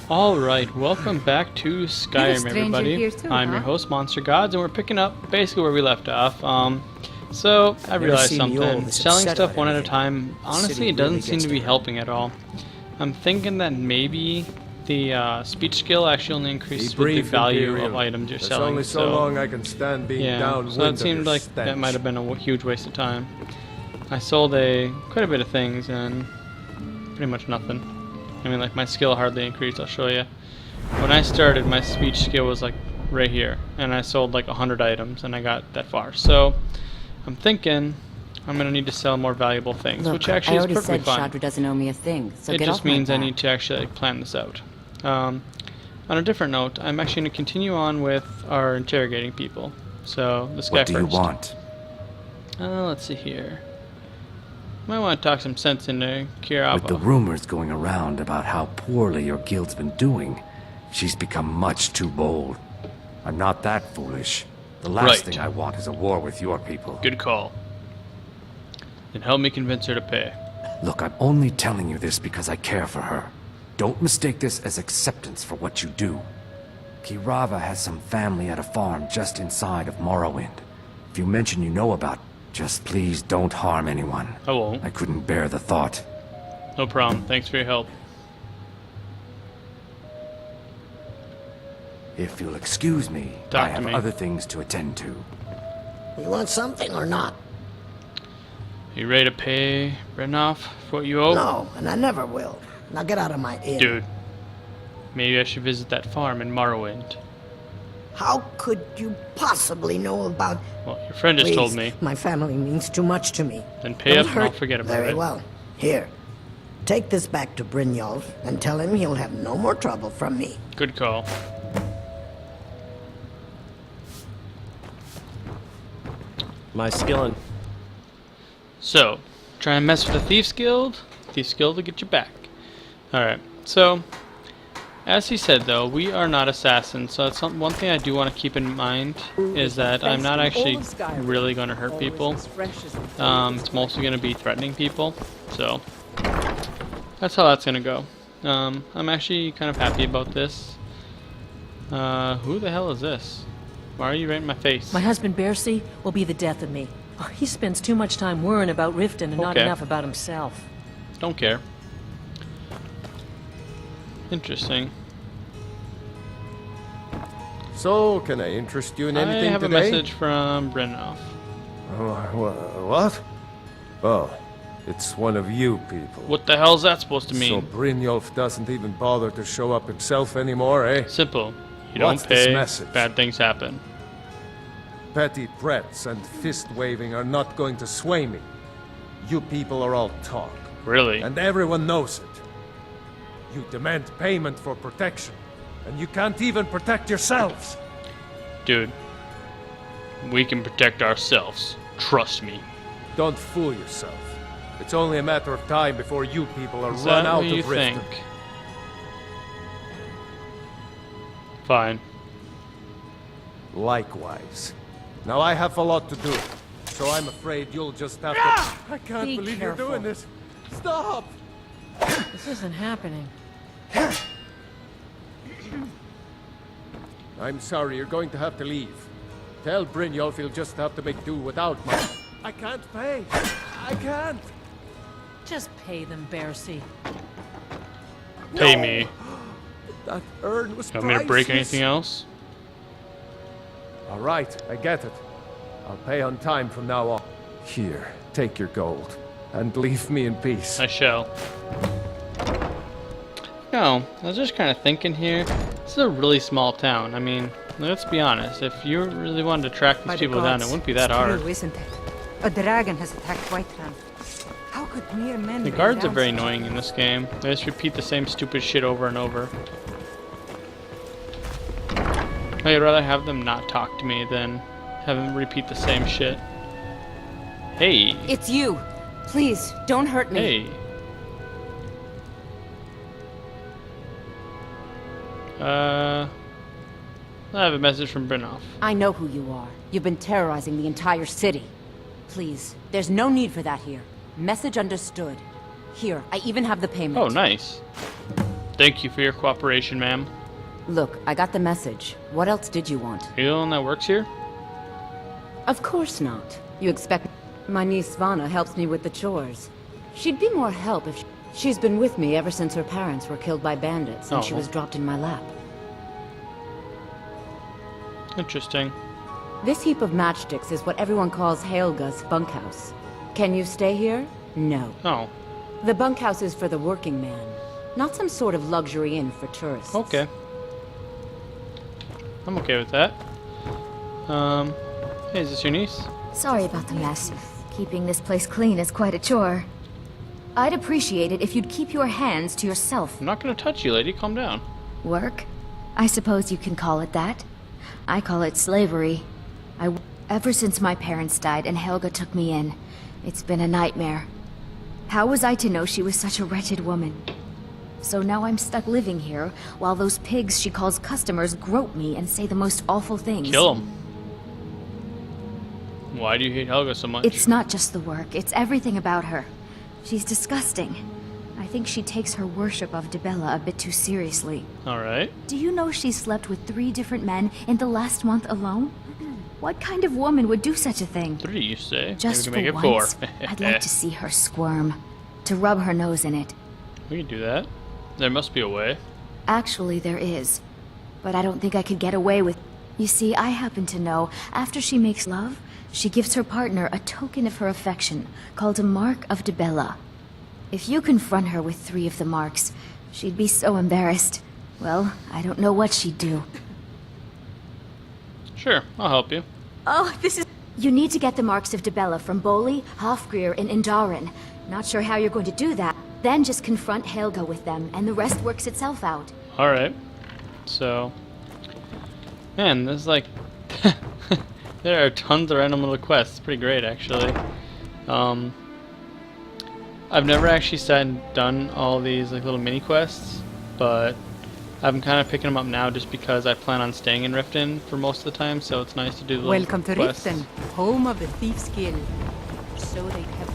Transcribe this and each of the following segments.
Alright, welcome back to Skyrim, everybody. Here too, I'm your host, MonsterGodz, and we're picking up basically where we left off. So, I realized something. Selling stuff one at a time, honestly, it doesn't seem to be helping at all. I'm thinking that maybe the speech skill actually only increases with the value of items you're selling. Only so long I can stand being downwind. So it seemed like that might have been a huge waste of time. I sold quite a bit of things and pretty much nothing. I mean, like, my skill hardly increased. I'll show you. When I started, my speech skill was like right here, and I sold like 100 items, and I got that far. So I'm thinking I'm gonna need to sell more valuable things, Look, which actually is perfectly fine. I already said Chandra doesn't owe me a thing, so It get just off my means I back. need to actually like, plan this out. On a different note, I'm actually gonna continue on with our interrogating people. So this guy What do first. you want? Let's see here. Might want to talk some sense into Kirava. With the rumors going around about how poorly your guild's been doing, she's become much too bold. I'm not that foolish. The last thing I want is a war with your people. Good call. Then help me convince her to pay. Look, I'm only telling you this because I care for her. Don't mistake this as acceptance for what you do. Kirava has some family at a farm just inside of Morrowind. If you mention you know about, just please don't harm anyone. I won't. I couldn't bear the thought. No problem. Thanks for your help. If you'll excuse me, I have other things to attend to. You want something or not? You ready to pay Brennhoff for what you owe? No, and I never will. Now get out of my inn. Dude, maybe I should visit that farm in Morrowind. How could you possibly know about... Well, your friend just told me. My family means too much to me. Then pay Don't up and I'll hurt. forget about Very it. well. Here. Take this back to Brynjolf and tell him he'll have no more trouble from me. Good call. My skillin'. So, try and mess with the Thieves Guild. Thieves Guild will get you back. Alright, so... As he said, though, we are not assassins, so that's one thing I do want to keep in mind is that I'm not actually really going to hurt people. It's mostly going to be threatening people, so that's how that's going to go. I'm actually kind of happy about this. Who the hell is this? Why are you right in my face? My husband Bercy will be the death of me. Oh, he spends too much time worrying about Riften and not enough about himself. Don't care. Interesting. So, can I interest you in anything today? I have a message from Brennhoff. What? Oh, it's one of you people. What the hell is that supposed to mean? So Brynjolf doesn't even bother to show up himself anymore, eh? Simple. You What's don't this pay, message? bad things happen. Petty threats and fist-waving are not going to sway me. You people are all talk. Really? And everyone knows it. You demand payment for protection, and you can't even protect yourselves. Dude, we can protect ourselves. Trust me. Don't fool yourself. It's only a matter of time before you people are Is run that out what you of Riften. think? Fine. Likewise. Now I have a lot to do, so I'm afraid you'll just have to... I can't Be believe careful. you're doing this. Stop! This isn't happening. I'm sorry, you're going to have to leave. Tell Brynjolf he'll just have to make do without me. I can't pay. I can't. Just pay them, Bercy. Pay No. me. That urn was You want me to break priceless. anything else? All right, I get it. I'll pay on time from now on. Here, take your gold, and leave me in peace. I shall. No, I was just kind of thinking here. This is a really small town. I mean, let's be honest. If you really wanted to track these people down, it wouldn't be that hard. True, isn't it? A dragon has attacked Whiterun. How could mere men The bring guards are down very such- annoying in this game. They just repeat the same stupid shit over and over. I'd rather have them not talk to me than have them repeat the same shit. Hey. It's you. Please, don't hurt me. Hey. I have a message from Brennhoff. I know who you are. You've been terrorizing the entire city. Please, there's no need for that here. Message understood. Here, I even have the payment. Oh, nice. Thank you for your cooperation, ma'am. Look, I got the message. What else did you want? Are you the one that works here? Of course not. You expect... My niece Svana helps me with the chores. She'd be more help if... She's been with me ever since her parents were killed by bandits, and she Oh. was dropped in my lap. Interesting. This heap of matchsticks is what everyone calls Helga's bunkhouse. Can you stay here? No. Oh, The bunkhouse is for the working man, not some sort of luxury inn for tourists. okay. I'm okay with that. Hey, is this your niece? Sorry about the mess. Keeping this place clean is quite a chore. I'd appreciate it if you'd keep your hands to yourself. I'm not gonna touch you, lady. Calm down. Work? I suppose you can call it that. I call it slavery. Ever since my parents died and Helga took me in, it's been a nightmare. How was I to know she was such a wretched woman? So now I'm stuck living here, while those pigs she calls customers grope me and say the most awful things. Kill him. Why do you hate Helga so much? It's not just the work, it's everything about her. She's disgusting. I think she takes her worship of Dibella a bit too seriously. Alright. Do you know she slept with 3 different men in the last month alone? What kind of woman would do such a thing? 3, you say? Just Maybe we for can make once, it 4. I'd like to see her squirm. To rub her nose in it. We can do that. There must be a way. Actually, there is. But I don't think I could get away with... You see, I happen to know, after she makes love, she gives her partner a token of her affection, called a Mark of Dibella. If you confront her with 3 of the marks, she'd be so embarrassed. Well, I don't know what she'd do. Sure, I'll help you. Oh, this is... You need to get the marks of Dibella from Boli, Hofgrir, and Indaren. Not sure how you're going to do that. Then just confront Helga with them, and the rest works itself out. Alright. So... Man, there's like... there are tons of random little quests. It's pretty great, actually. I've never actually sat and done all these like little mini quests, but I'm kind of picking them up now just because I plan on staying in Riften for most of the time, so it's nice to do the Welcome to quests. Riften, home of the Thieves Guild. So they have...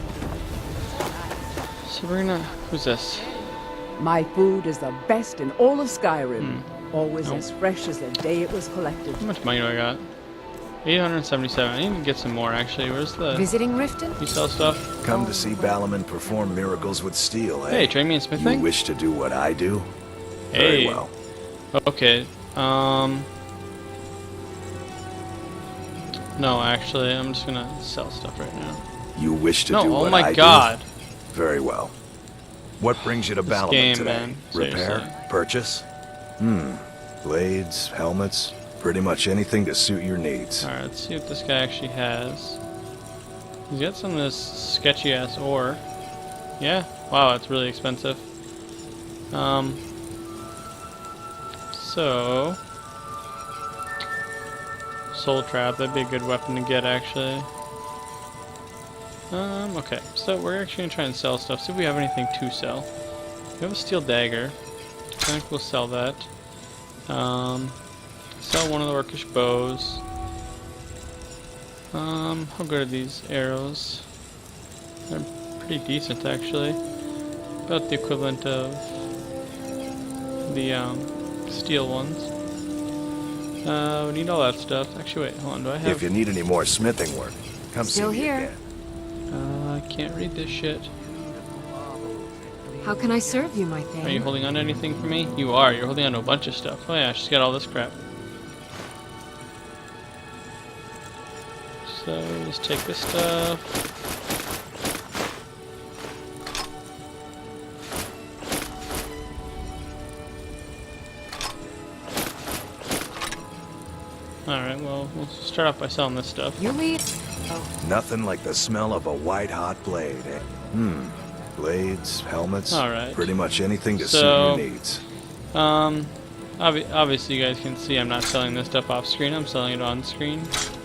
So we're gonna... Who's this? My food is the best in all of Skyrim. Always Oh. as fresh as the day it was collected. How much money do I got? 877. I need to get some more, actually. Where's the... Visiting Riften? You sell stuff? Come to see Balaman perform miracles with steel, eh? Hey, train me in smithing? You wish to do what I do? Hey. Very well. Okay, no, actually, I'm just gonna sell stuff right now. You wish to No, do oh what my I god. do? Very well. What brings you to This Balaman game, today? man. Seriously. Repair? Purchase? Blades, helmets, pretty much anything to suit your needs. Alright, let's see what this guy actually has. He's got some of this sketchy ass ore. Yeah? Wow, it's really expensive. So... Soul Trap, that'd be a good weapon to get, actually. Okay, so we're actually gonna try and sell stuff, see if we have anything to sell. We have a steel dagger. I think we'll sell that. Sell one of the orcish bows. How good are these arrows? They're pretty decent, actually. About the equivalent of the steel ones. We need all that stuff. Actually, wait, hold on. Do I have? If you need any more smithing work, come Still see me here. again. I can't read this shit. How can I serve you, my Are you thing? holding on to anything for me? You are. You're holding on to a bunch of stuff. Oh yeah, she's got all this crap. So let's take this stuff. Alright, well, we'll start off by selling this stuff. You lead. Nothing like the smell of a white-hot blade, eh? Blades, helmets, Alright. pretty much anything to So- suit your needs. Obviously you guys can see I'm not selling this stuff off screen, I'm selling it on screen.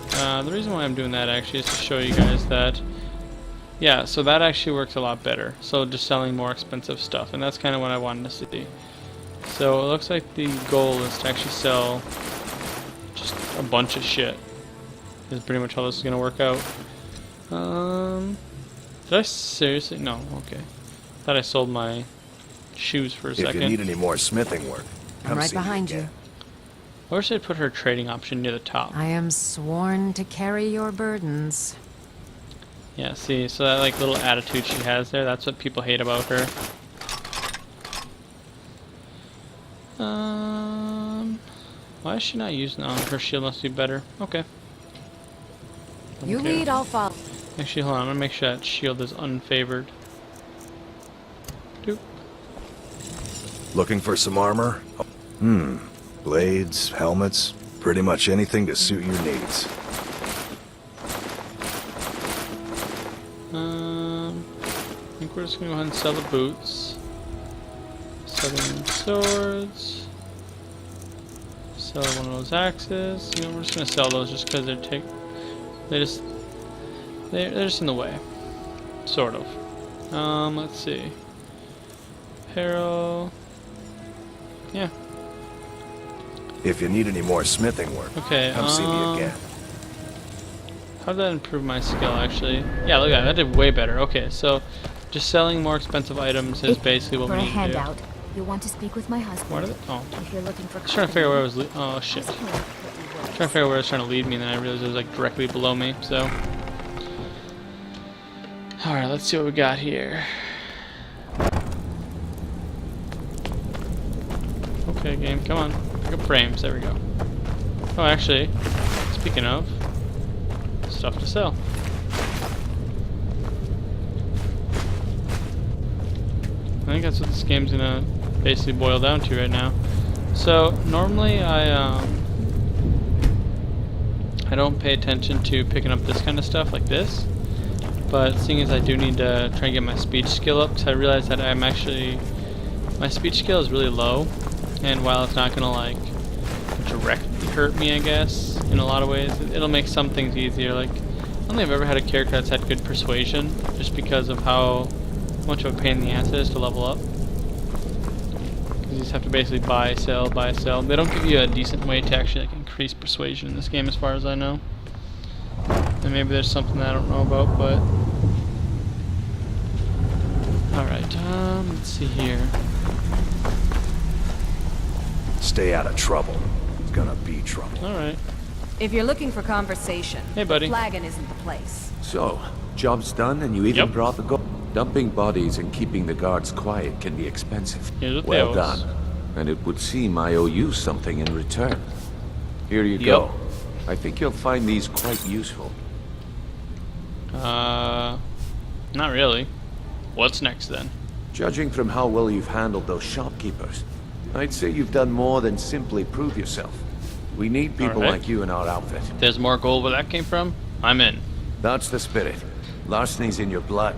The reason why I'm doing that actually is to show you guys that, yeah, so that actually works a lot better. So just selling more expensive stuff, and that's kind of what I wanted to see. So it looks like the goal is to actually sell just a bunch of shit. Is pretty much how this is going to work out. Did I seriously? No, okay. Thought I sold my shoes for a If you second. need any more smithing work, I'm come right see me behind again. you. Or should I put her trading option near the top? I am sworn to carry your burdens. Yeah, see, so that like little attitude she has there, that's what people hate about her. Why is she not using her shield must be better. Okay. You Okay. lead, I'll follow. Actually, hold on, I'm gonna make sure that shield is unfavored. Doop. Looking for some armor? Blades, helmets, pretty much anything to suit your needs. I think we're just gonna go ahead and sell the boots. Sell them swords. Sell one of those axes. You know, we're just gonna sell those just because they're just in the way. Sort of. Let's see. Apparel. Yeah. If you need any more smithing work, Okay, come see me again. How did that improve my skill, actually? Yeah, look at that. That did way better. Okay, so just selling more expensive items is basically what For we a need to do. handout, you'll want to speak with my husband. What are they? Oh. If you're looking for I was trying to figure out where I was oh, shit. Trying to figure out where it was trying to lead me, and then I realized it was like directly below me, so. Alright, let's see what we got here. Okay, game, come on. Pick up frames, there we go. Oh, actually, speaking of, stuff to sell. I think that's what this game's gonna basically boil down to right now. So normally I don't pay attention to picking up this kind of stuff like this, but seeing as I do need to try and get my speech skill up, because I realize that my speech skill is really low, and while it's not gonna like directly hurt me, I guess, in a lot of ways, it'll make some things easier. Like, I don't think I've ever had a character that's had good persuasion, just because of how much of a pain in the ass it is to level up. You just have to basically buy, sell, buy, sell. They don't give you a decent way to actually like increase persuasion in this game, as far as I know. And maybe there's something that I don't know about, but alright, let's see here. Stay out of trouble. It's gonna be trouble. Alright. If you're looking for conversation, Hey, buddy. Flagon isn't the place. So, job's done and you even Yep. brought the gold. Dumping bodies and keeping the guards quiet can be expensive. Here's what Well they owe us. done. And it would seem I owe you something in return. Here you Yep. go. I think you'll find these quite useful. Not really. What's next then? Judging from how well you've handled those shopkeepers, I'd say you've done more than simply prove yourself. We need people Alright. like you in our outfit. If there's more gold where that came from, I'm in. That's the spirit. Larceny's in your blood.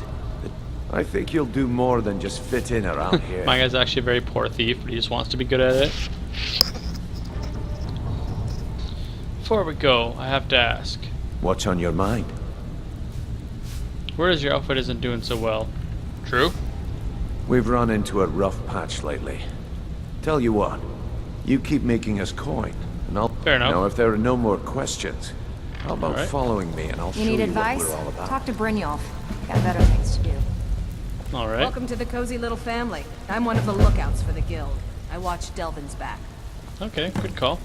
I think you'll do more than just fit in around here. My guy's actually a very poor thief, but he just wants to be good at it. Before we go, I have to ask, What's on your mind? where is your outfit isn't doing so well? True? We've run into a rough patch lately. Tell you what, you keep making us coin, and I'll... Fair enough. Now, if there are no more questions, how about Alright. following me and I'll show You need you advice? what we're all about. Talk to Brynjolf. Got better things to do. Alright. Welcome to the cozy little family. I'm one of the lookouts for the guild. I watch Delvin's back. Okay, good call.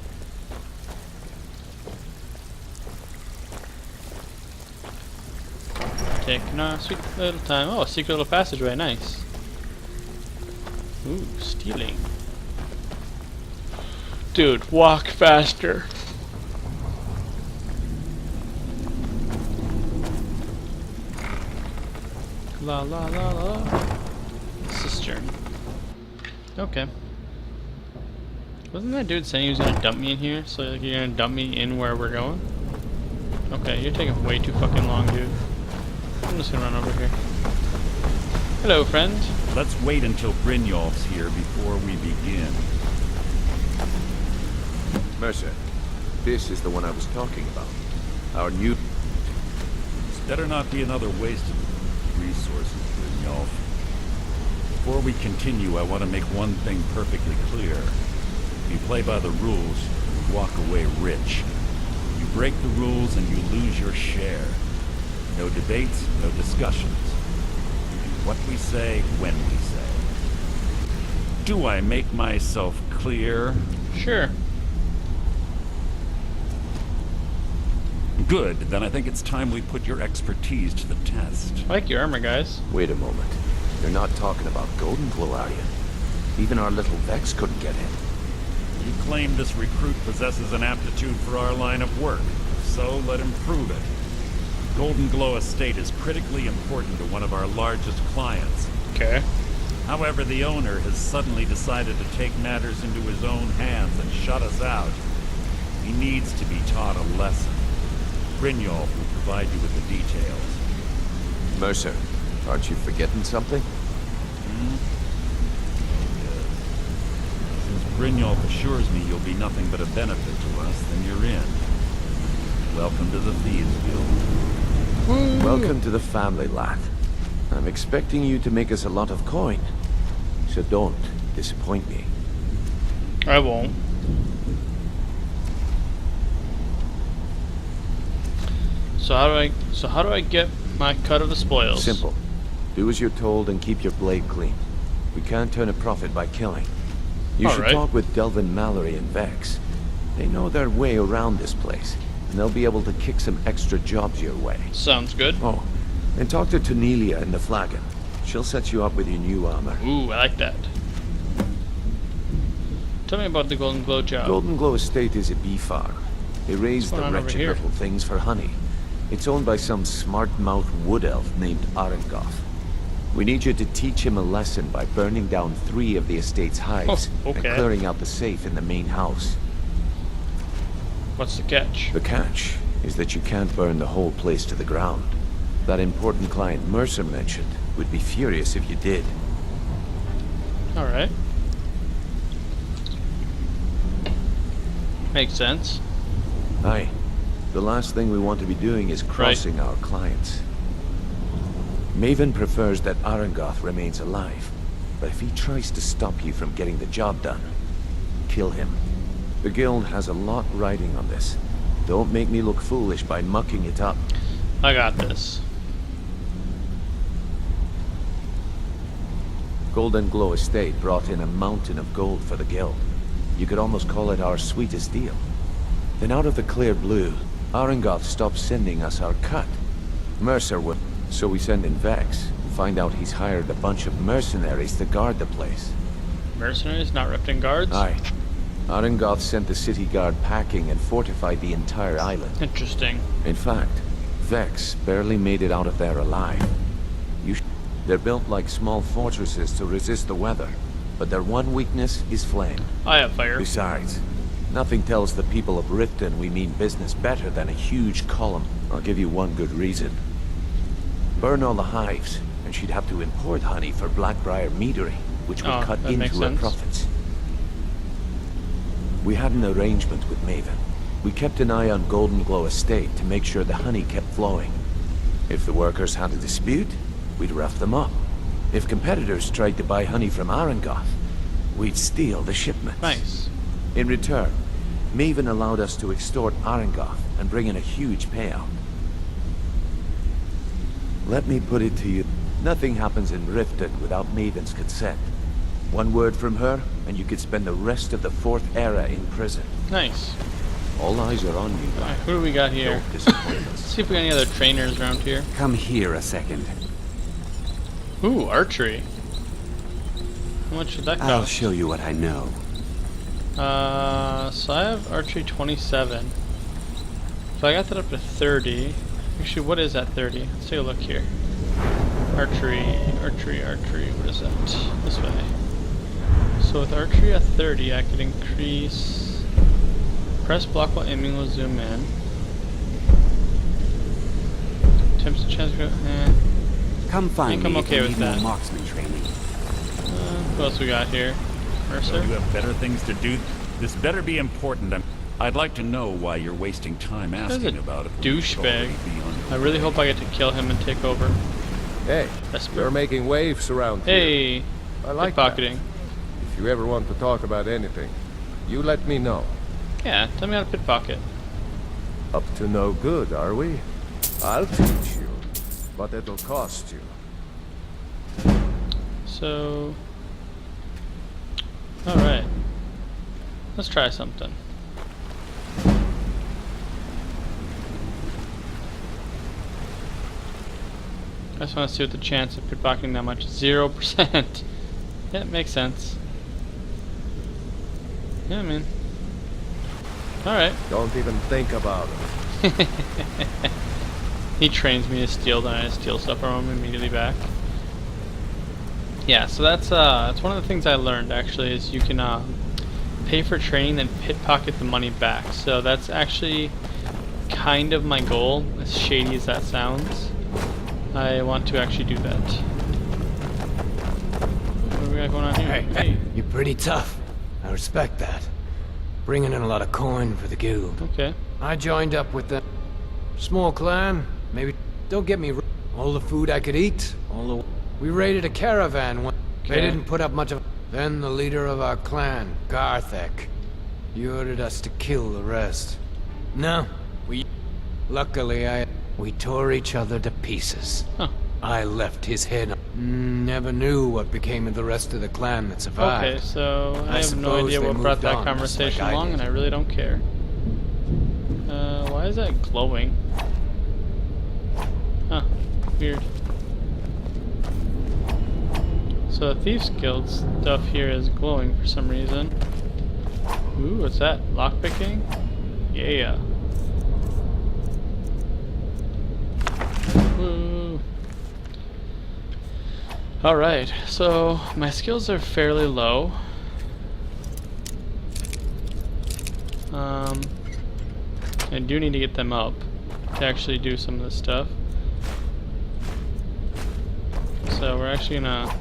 Taking our sweet little time. Oh, a secret little passageway, nice. Ooh, stealing. Dude, walk faster. La la la la. Cistern. Okay. Wasn't that dude saying he was gonna dump me in here? So like, you're gonna dump me in where we're going? Okay, you're taking way too fucking long, dude. I'm just gonna run over here. Hello, friend. Let's wait until Brynjolf's here before we begin. Mercer, this is the one I was talking about. Our new... This better not be another waste of resources, Brynjolf. Before we continue, I want to make one thing perfectly clear. If you play by the rules, you walk away rich. You break the rules and you lose your share. No debates, no discussions. We do what we say, when we say. Do I make myself clear? Sure. Good, then I think it's time we put your expertise to the test. I like your armor, guys. Wait a moment. You're not talking about Golden Glow, are you? Even our little Vex couldn't get in. You claim this recruit possesses an aptitude for our line of work, so let him prove it. Golden Glow Estate is critically important to one of our largest clients. Okay. However, the owner has suddenly decided to take matters into his own hands and shut us out. He needs to be taught a lesson. Brynjolf will provide you with the details. Mercer, aren't you forgetting something? Yes. Since Brynjolf assures me you'll be nothing but a benefit to us, then you're in. Welcome to the Thieves Guild. Welcome to the family, lad. I'm expecting you to make us a lot of coin. So don't disappoint me. I won't. So how do I get my cut of the spoils? Simple. Do as you're told and keep your blade clean. We can't turn a profit by killing. You should talk with Delvin Mallory and Vex. They know their way around this place, and they'll be able to kick some extra jobs your way. Sounds good. Oh, and talk to Cornelia in the Flagon. She'll set you up with your new armor. Ooh, I like that. Tell me about the Golden Glow job. Golden Glow Estate is a bee farm. They raise the wretched little things for honey. It's owned by some smart-mouthed wood elf named Arengoth. We need you to teach him a lesson by burning down 3 of the estate's hives and clearing out the safe in the main house. What's the catch? The catch is that you can't burn the whole place to the ground. That important client Mercer mentioned would be furious if you did. Alright. Makes sense. Aye. The last thing we want to be doing is crossing our clients. Maven prefers that Arengoth remains alive, but if he tries to stop you from getting the job done, kill him. The guild has a lot riding on this. Don't make me look foolish by mucking it up. I got this. Golden Glow Estate brought in a mountain of gold for the guild. You could almost call it our sweetest deal. Then out of the clear blue, Arengoth stopped sending us our cut. Mercer would, so we send in Vex and find out he's hired a bunch of mercenaries to guard the place. Mercenaries, not Riften guards? Aye. Arengoth sent the city guard packing and fortified the entire island. Interesting. In fact, Vex barely made it out of there alive. They're built like small fortresses to resist the weather, but their one weakness is flame. I have fire. Besides, nothing tells the people of Riften we mean business better than a huge column. I'll give you one good reason. Burn all the hives, and she'd have to import honey for Blackbriar meadery, which would cut into her profits. We had an arrangement with Maven. We kept an eye on Golden Glow Estate to make sure the honey kept flowing. If the workers had a dispute, we'd rough them up. If competitors tried to buy honey from Arengoth, we'd steal the shipments. Nice. In return, Maven allowed us to extort Arengoth and bring in a huge payout. Let me put it to you, nothing happens in Riften without Maven's consent. One word from her, and you could spend the rest of the 4th era in prison. Nice. All eyes are on you. Alright, who do we got here? Let's see if we got any other trainers around here. Come here a second. Ooh, archery. How much should that cost? I'll show you what I know. So I have archery 27. So I got that up to 30. Actually, what is that 30? Let's take a look here. Archery, what is that? This way. So with archery at 30, I could increase... Press block while aiming will zoom in. Attempts to chance... Come find me. I'm okay with that. Marksman training. What else we got here? Mercer? So you have better things to do. This better be important. I'd like to know why you're wasting time asking about it. Douchebag. I really hope I get to kill him and take over. Hey, you're making waves around here. Hey, I like pickpocketing. If you ever want to talk about anything, you let me know. Yeah, tell me how to pickpocket. Up to no good, are we? I'll teach you, but it'll cost you. So, Alright. Let's try something. I just want to see what the chance of pickpocketing that much. 0%. Yeah, it makes sense. Yeah, I mean. Alright. Don't even think about it. He trains me to steal, then I steal stuff from him immediately back. Yeah, so that's one of the things I learned actually, is you can pay for training then pickpocket the money back. So that's actually kind of my goal, as shady as that sounds. I want to actually do that. What do we got going on here? Hey, you're pretty tough. I respect that. Bringing in a lot of coin for the guild. Okay. I joined up with the small clan. Maybe, don't get me wrong. All the food I could eat, we raided a caravan one. They didn't put up much of. Then the leader of our clan, Garthek, he ordered us to kill the rest. No, luckily we tore each other to pieces. Huh. I left his head. Never knew what became of the rest of the clan that survived. Okay, so I have no suppose idea they what brought moved that on, conversation just like I along, did. and I really don't care. Why is that glowing? Huh, weird. So the Thieves Guild stuff here is glowing for some reason. Ooh, what's that? Lockpicking? Yeah. Woo. Alright, so my skills are fairly low. I do need to get them up to actually do some of this stuff. So we're actually gonna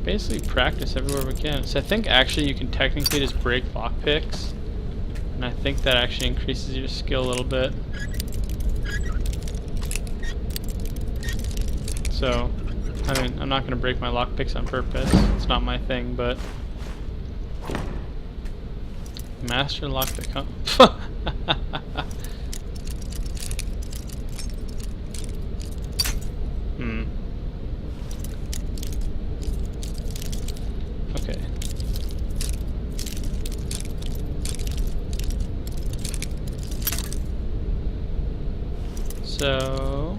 basically practice everywhere we can. So I think actually you can technically just break lockpicks, and I think that actually increases your skill a little bit. So, I mean, I'm not gonna break my lockpicks on purpose. It's not my thing, but master lockpick, huh? Okay. So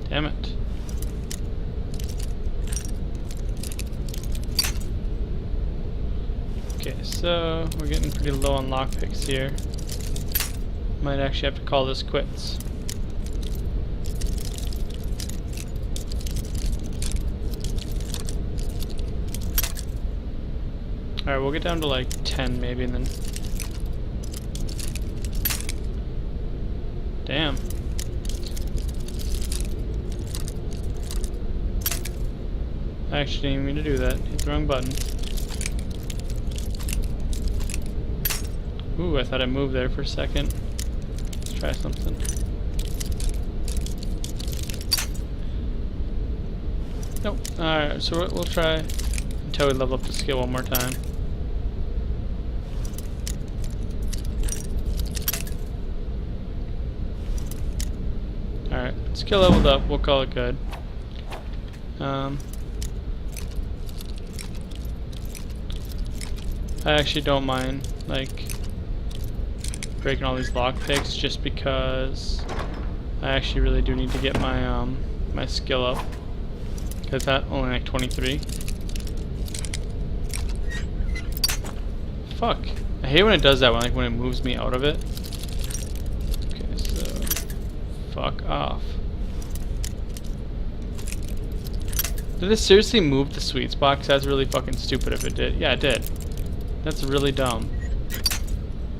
damn it. Okay, so we're getting pretty low on lockpicks here. Might actually have to call this quits. Alright, we'll get down to like 10 maybe, and then... Damn. I actually didn't mean to do that. Hit the wrong button. Ooh, I thought I moved there for a second. Let's try something. Nope. Alright, so we'll try until we level up the skill one more time. Alright, skill leveled up, we'll call it good. I actually don't mind, like, breaking all these lockpicks just because I actually really do need to get my my skill up. Because that only like 23. Fuck. I hate when it does that, when it moves me out of it. Okay, so fuck off. Did this seriously move the sweet spot? 'Cause that's really fucking stupid if it did. Yeah, it did. That's really dumb.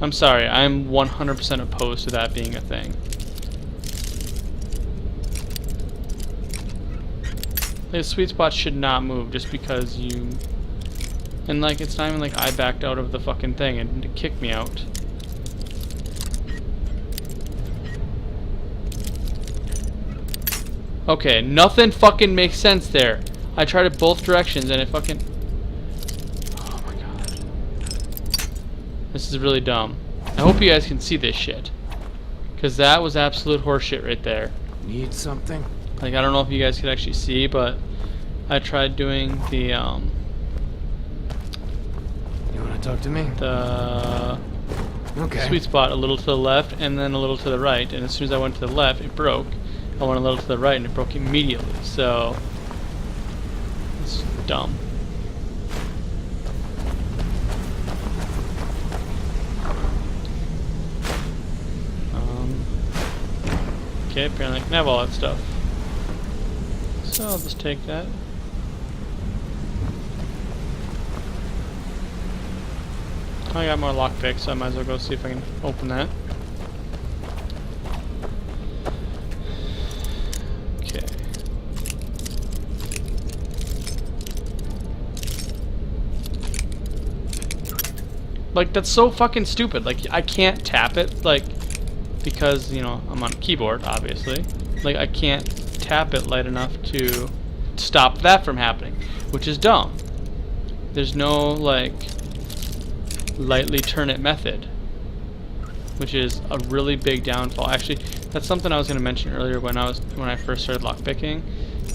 I'm sorry, I'm 100% opposed to that being a thing. The sweet spot should not move just because you... And like, it's not even like I backed out of the fucking thing and it kicked me out. Okay, nothing fucking makes sense there. I tried it both directions and it fucking... This is really dumb. I hope you guys can see this shit. Because that was absolute horseshit right there. Need something? Like, I don't know if you guys could actually see, but I tried doing the, You wanna talk to me? The Okay. sweet spot a little to the left and then a little to the right. And as soon as I went to the left, it broke. I went a little to the right and it broke immediately. So, it's dumb. Okay, apparently I can have all that stuff. So I'll just take that. I got more lockpicks, so I might as well go see if I can open that. Okay. Like, that's so fucking stupid. Like, I can't tap it, like, because, you know, I'm on a keyboard, obviously. Like, I can't tap it light enough to stop that from happening, which is dumb. There's no, like, lightly turn it method, which is a really big downfall. Actually, that's something I was going to mention earlier when I first started lockpicking,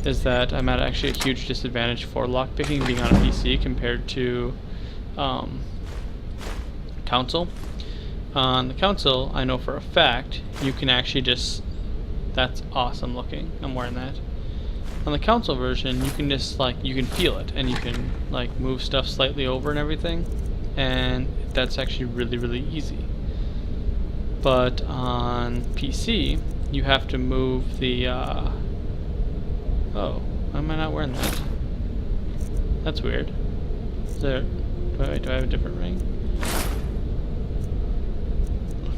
is that I'm at actually a huge disadvantage for lockpicking being on a PC compared to console. On the console, I know for a fact you can actually just, that's awesome looking, I'm wearing that. On the console version, you can just, like, you can feel it, and you can, like, move stuff slightly over and everything, and that's actually really, really easy. But on PC, you have to move the, oh, why am I not wearing that? That's weird. Is there, do I have a different ring?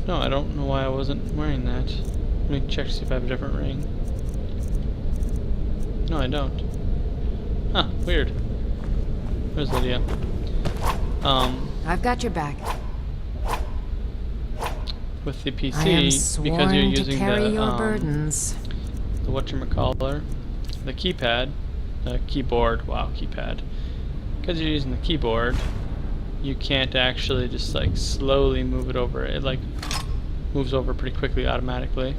No, I don't know why I wasn't wearing that. Let me check to see if I have a different ring. No, I don't. Huh, weird. Where's Lydia? I've got your back. With the I am PC, because you're using to carry the your burdens. the whatchamacallit, the keypad, the keyboard. Wow, keypad. Because you're using the keyboard, you can't actually just, like, slowly move it over. It, like, moves over pretty quickly automatically.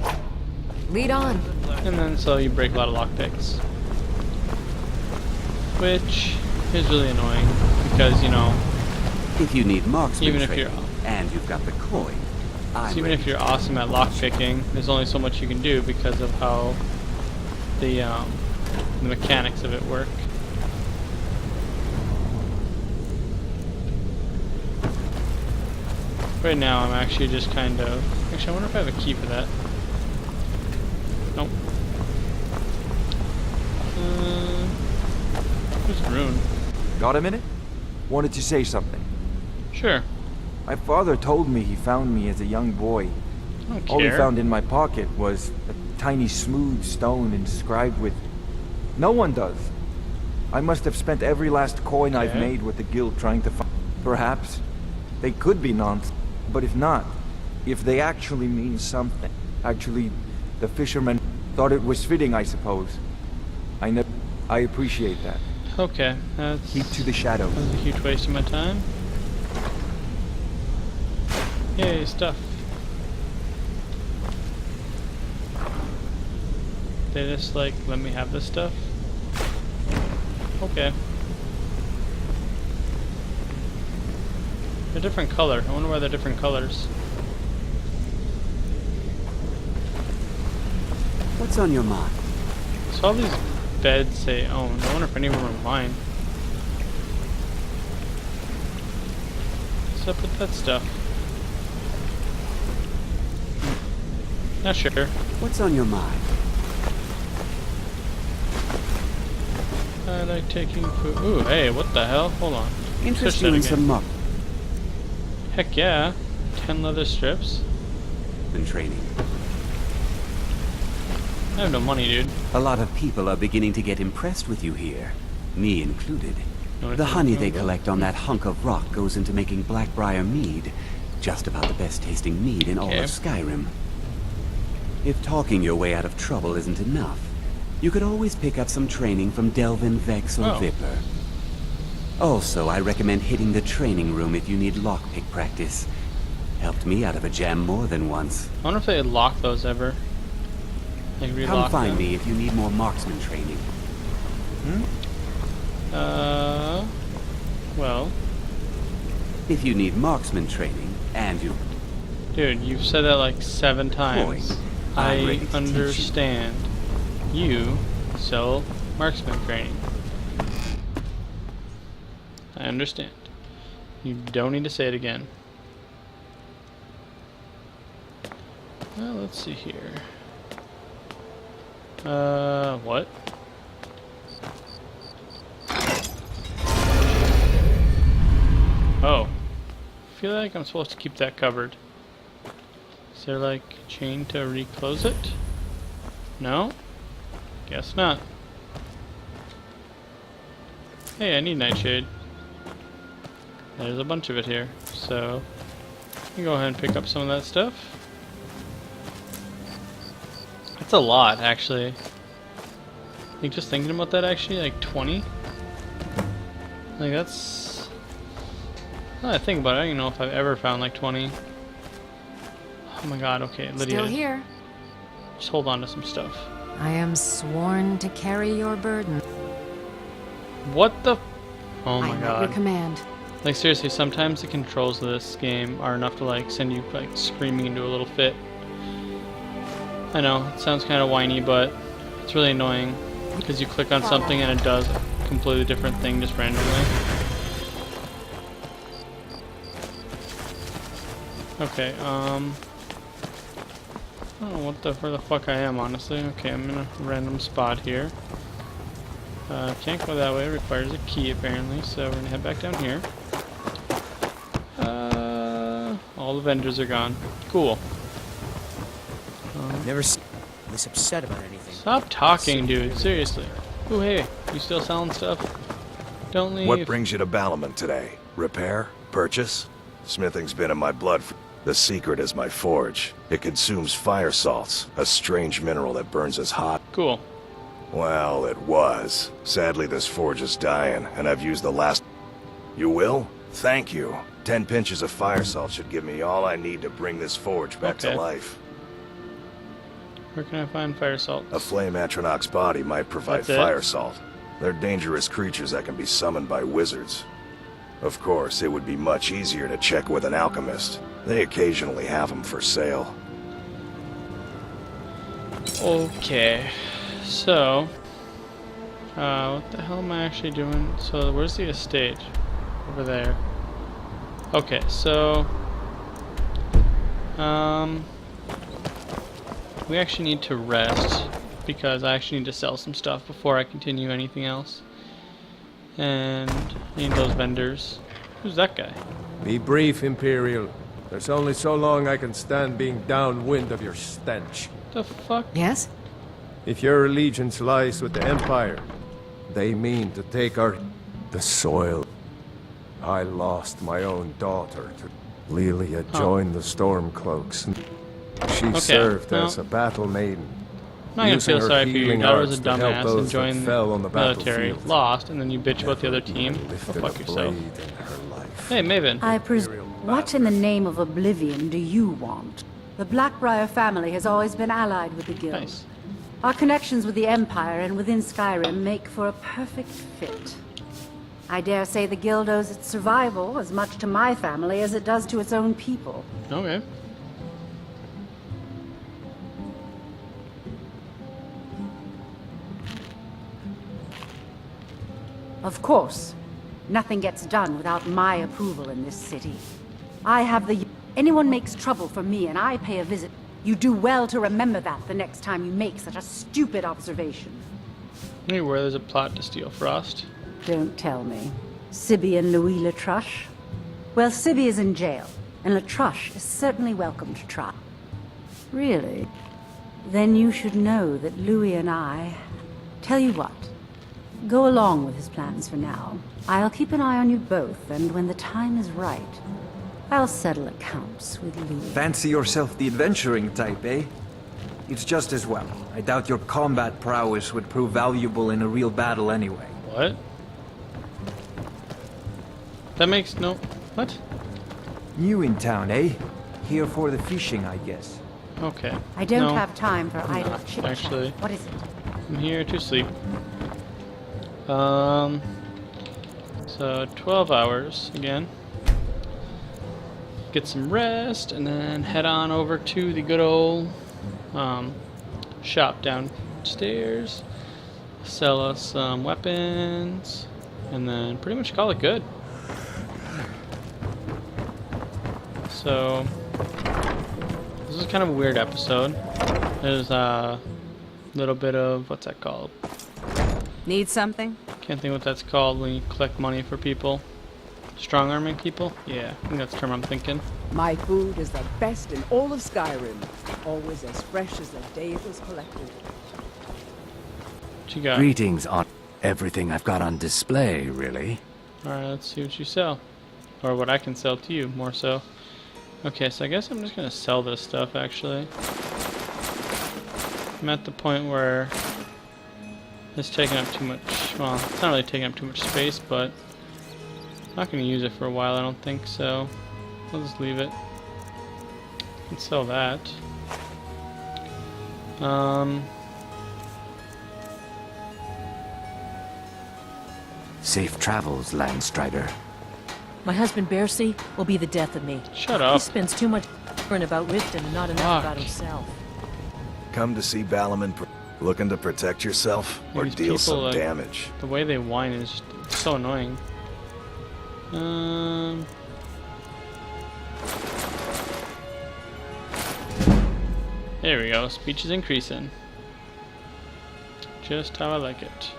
Lead on. And then so you break a lot of lockpicks, which is really annoying because, you know, If you need marksman even if training, you're and you've got the coin, so even if you're awesome at lockpicking, there's only so much you can do because of how the mechanics of it work. Right now, I'm actually just kind of... Actually, I wonder if I have a key for that. Nope. Where's Rune? Got a minute? Wanted to say something. Sure. My father told me he found me as a young boy. I don't All he care. found in my pocket was a tiny smooth stone inscribed with... No one does. I must have spent every last coin I've Okay. made with the guild trying to find... Perhaps. They could be nonsense. But if not, if they actually mean something... Actually, the fisherman thought it was fitting, I suppose. I appreciate that. Okay, that's... Keep to the shadows. That was a huge waste of my time. Yay, stuff. They just, like, let me have this stuff? Okay. They're different color. I wonder why they're different colors. what's on your mind? So all these beds say owned. I wonder if any of them are mine. What's up with that stuff? Not sure. What's on your mind? I like taking food. Ooh, hey, what the hell? Hold on. Interest Switch you that in again. some muck Heck yeah. 10 leather strips. and training. I have no money, dude. A lot of people are beginning to get impressed with you here, me included. wanna The take honey some they of it? collect on that hunk of rock goes into making Blackbriar mead, just about the best tasting mead in all Okay. of Skyrim. If talking your way out of trouble isn't enough, you could always pick up some training from Delvin, Vex, or Oh. Vipper. Also, I recommend hitting the training room if you need lockpick practice. Helped me out of a jam more than once. I wonder if they lock those ever. Like relock Come find them. me if you need more marksman training. Well. If you need marksman training, and you... Dude, you've said that like 7 times. I understand. You sell marksman training. I understand. You don't need to say it again. Well, let's see here. What? Oh. I feel like I'm supposed to keep that covered. Is there like a chain to reclose it? No? Guess not. Hey, I need nightshade. There's a bunch of it here, so you can go ahead and pick up some of that stuff. That's a lot, actually. Like, just thinking about that, actually, like 20? Like, that's... Now that I think about it, I don't even know if I've ever found like 20. Oh my god, okay, Lydia. Still here. Just hold on to some stuff. I am sworn to carry your burden. What the... Oh my I am god. at your command. Like, seriously, sometimes the controls of this game are enough to, like, send you, like, screaming into a little fit. I know, it sounds kind of whiny, but it's really annoying. Because you click on something and it does a completely different thing just randomly. Okay, I don't know where the fuck I am, honestly. Okay, I'm in a random spot here. Can't go that way, it requires a key apparently, so we're gonna head back down here. All the vendors are gone. Cool. Never seen this upset about anything. Stop talking, dude, seriously. Ooh, hey, you still selling stuff? Don't leave. What brings you to Balamon today? Repair? Purchase? Smithing's been in my blood. The secret is my forge. It consumes fire salts, a strange mineral that burns as hot. Cool. Well, it was. Sadly, this forge is dying, and I've used the last... You will? Thank you. 10 pinches of fire salt should give me all I need to bring this forge back to life. Where can I find fire salt? A flame Atronach's body might provide fire salt. They're dangerous creatures that can be summoned by wizards. Of course, it would be much easier to check with an alchemist. They occasionally have them for sale. Okay. So, what the hell am I actually doing? So, where's the estate? Over there. Okay, so, we actually need to rest because I actually need to sell some stuff before I continue anything else. And I need those vendors. Who's that guy? Be brief, Imperial. There's only so long I can stand being downwind of your stench. The fuck? Yes? If your allegiance lies with the Empire, they mean to take the soil. I lost my own daughter to Lilia joined the Stormcloaks. She served as a battle maiden. I'm not gonna feel sorry for you. Your daughter was a dumbass and joined the military, lost, and then you bitch about the other team. Go fuck yourself. Hey, Maven. I presume. What in the name of oblivion do you want? The Blackbriar family has always been allied with the Guild. Nice. Our connections with the Empire and within Skyrim make for a perfect fit. I dare say the Guild owes its survival as much to my family as it does to its own people. Okay. Of course, nothing gets done without my approval in this city. I have the... Anyone makes trouble for me and I pay a visit. You do well to remember that the next time you make such a stupid observation. Anywhere there's a plot to steal Frost. Don't tell me. Sibby and Louis Latruche? Well, Sibby is in jail, and Latruche is certainly welcome to try. Really? Then you should know that Louis and I... Tell you what. Go along with his plans for now. I'll keep an eye on you both, and when the time is right, I'll settle accounts with Louis. Fancy yourself the adventuring type, eh? It's just as well. I doubt your combat prowess would prove valuable in a real battle anyway. What? That makes no... What? New in town, eh? Here for the fishing, I guess. Okay. I don't No, have time for I'm idle not, chit-chat. actually. What is it? I'm here to sleep. So 12 hours again. Get some rest and then head on over to the good old shop downstairs. Sell us some weapons and then pretty much call it good. So this is kind of a weird episode. There's a little bit of, what's that called? Need something? Can't think what that's called when you collect money for people. Strong arming people? Yeah, I think that's the term I'm thinking. My food is the best in all of Skyrim. Always as fresh as the day it was collected. What you got? Greetings on everything I've got on display, really. Alright, let's see what you sell. Or what I can sell to you, more so. Okay, so I guess I'm just gonna sell this stuff, actually. I'm at the point where it's taking up too much, well, it's not really taking up too much space, but I'm not gonna use it for a while, I don't think, so I'll just leave it. I can sell that. Safe travels, Landstrider. My husband Bercy will be the death of me. Shut He up. spends too much worrying about Riften and not enough about himself. Come to see Balaman looking to protect yourself or These deal people, some like, damage. The way they whine is just so annoying. There we go. Speech is increasing. Just how I like it.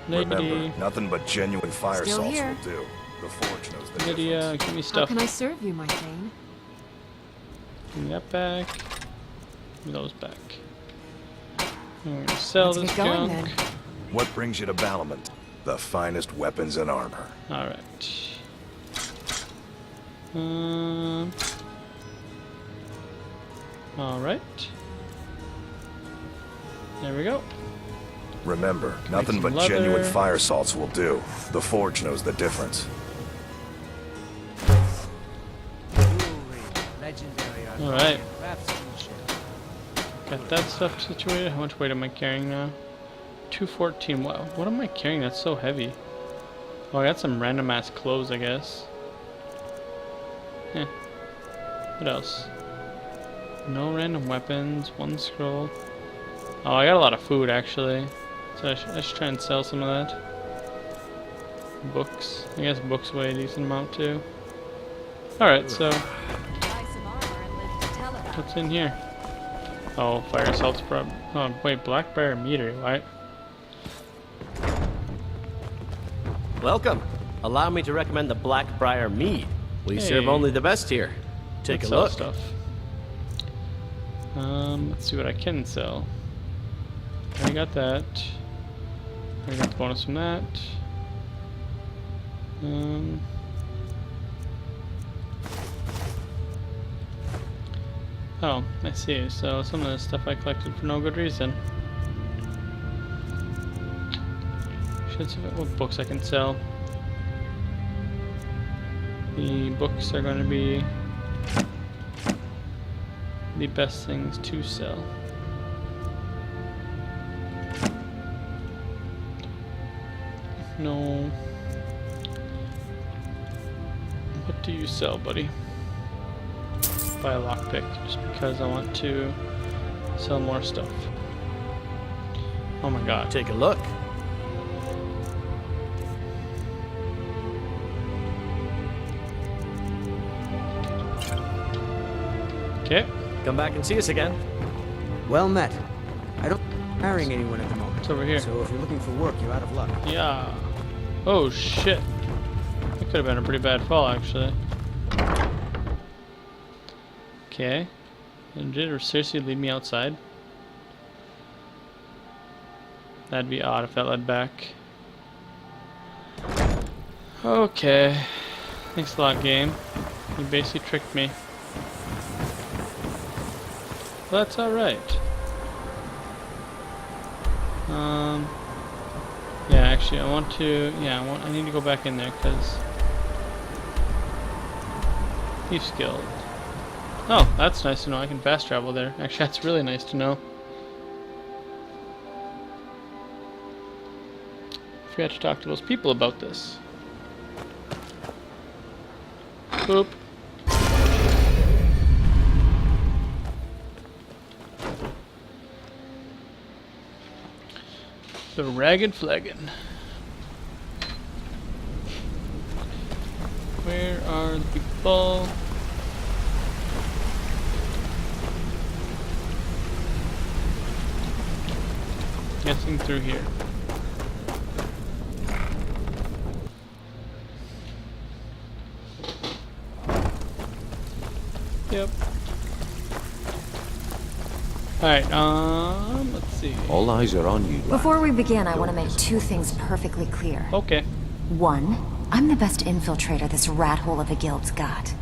Remember, nothing but genuine fire Still salts here. will do. The Forge knows the Lydia, difference. give me How stuff. can I serve you, my Thane? Give me that back. Give me those back. I'm gonna sell Let's this get going, junk. then. What brings you to Balaman? The finest weapons and armor. Alright. Alright. There we go. Remember, nothing some but genuine leather. fire salts will do. The Forge knows the difference. Alright. Got that stuff situated. How much weight am I carrying now? 214. Wow. What am I carrying that's so heavy? Oh, I got some random ass clothes, I guess. What else? No random weapons. One scroll. Oh, I got a lot of food actually. So I should try and sell some of that. Books. I guess books weigh a decent amount too. Alright, so what's in here? Oh, fire salts prob. Oh, wait, Blackbriar meter, right? Welcome. Allow me to recommend the Blackbriar mead. We serve Hey. only the best here. Take Let's a sell look. stuff. Let's see what I can sell. I got that. I got the bonus from that. Oh, I see. So some of this stuff I collected for no good reason. Should see what books I can sell. The books are going to be the best things to sell. No. What do you sell, buddy? Buy a lockpick just because I want to sell more stuff. Oh my god. Take a look. Okay. Come back and see us again. Well met. I don't hiring anyone at the moment. It's over here. So if you're looking for work, you're out of luck. Yeah. Oh shit. That could have been a pretty bad fall actually. Okay. And did it seriously lead me outside? That'd be odd if that led back. Okay. Thanks a lot, game. You basically tricked me. Well, that's alright. Yeah, actually, I want to. Yeah, I need to go back in there because Thieves Guild. Oh, that's nice to know. I can fast travel there. Actually, that's really nice to know. Forgot to talk to those people about this. Boop. The Ragged Flagon. Where are the people? Guessing through here. Yep. Alright, let's see. All eyes are on you, lad. Before we begin, I want to make two things perfectly clear. Okay. One, I'm the best infiltrator this rat hole of a guild's got.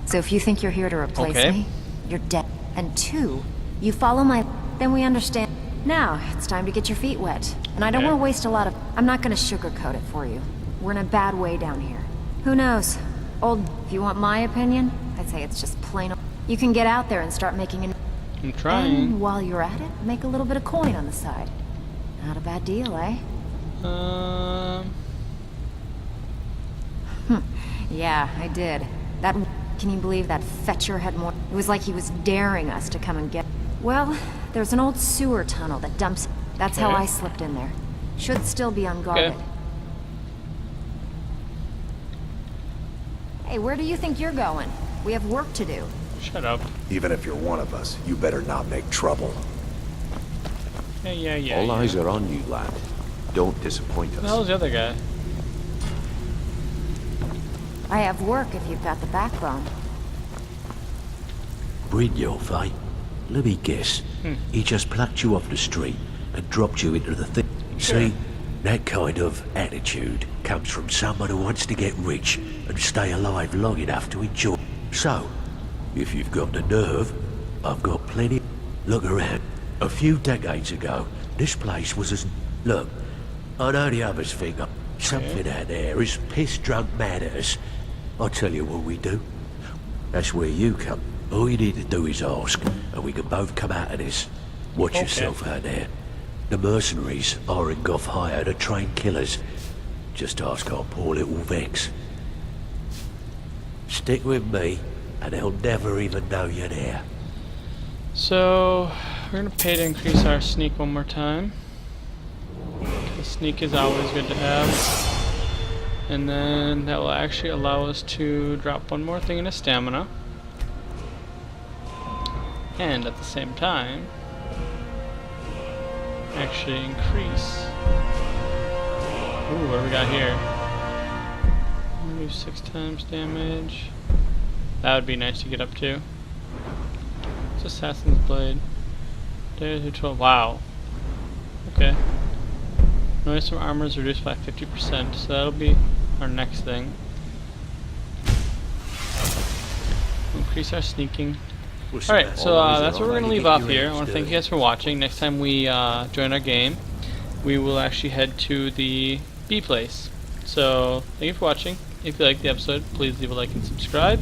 So if you think you're here to replace me, you're dead. And two, you follow my... then we understand. Now, it's time to get your feet wet. And I don't want to waste a lot of... I'm not going to sugarcoat it for you. We're in a bad way down here. Who knows? If you want my opinion, I'd say it's just plain... You can get out there and start making an... I'm trying. And while you're at it, make a little bit of coin on the side. Not a bad deal, eh? Yeah, I did. Can you believe that fetcher had more... It was like he was daring us to come and get... Well, there's an old sewer tunnel that dumps... That's how I slipped in there. Should still be unguarded. Hey, where do you think you're going? We have work to do. Shut up. Even if you're one of us, you better not make trouble. Yeah. All eyes are on you, lad. Don't disappoint us. Who the hell's the other guy? I have work if you've got the backbone. Brynjolf, eh? Let me guess. He just plucked you off the street and dropped you into the thing. See? That kind of attitude comes from someone who wants to get rich and stay alive long enough to enjoy. So, if you've got the nerve, I've got plenty. Look around. A few decades ago, this place was as... Look, I know the others think something out there is piss-drunk mad at us. I'll tell you what we do. That's where you come. All you need to do is ask, and we can both come out of this. Watch yourself out there. The mercenaries are in Goth hire to train killers. Just ask our poor little Vex. Stick with me, and they'll never even know you're there. So, we're gonna pay to increase our sneak one more time. The sneak is always good to have. And then that will actually allow us to drop one more thing into stamina. And at the same time, actually increase. Ooh, what do we got here? Maybe 6 times damage. That would be nice to get up to. It's Assassin's Blade. Damage control. Wow. Okay. Noise from armor is reduced by 50%, so that'll be our next thing. Increase our sneaking. Alright, so that's where we're going to leave off here. I want to thank you guys for watching. Next time we join our game, we will actually head to the B place. So, thank you for watching. If you liked the episode, please leave a like and subscribe,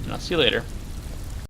and I'll see you later.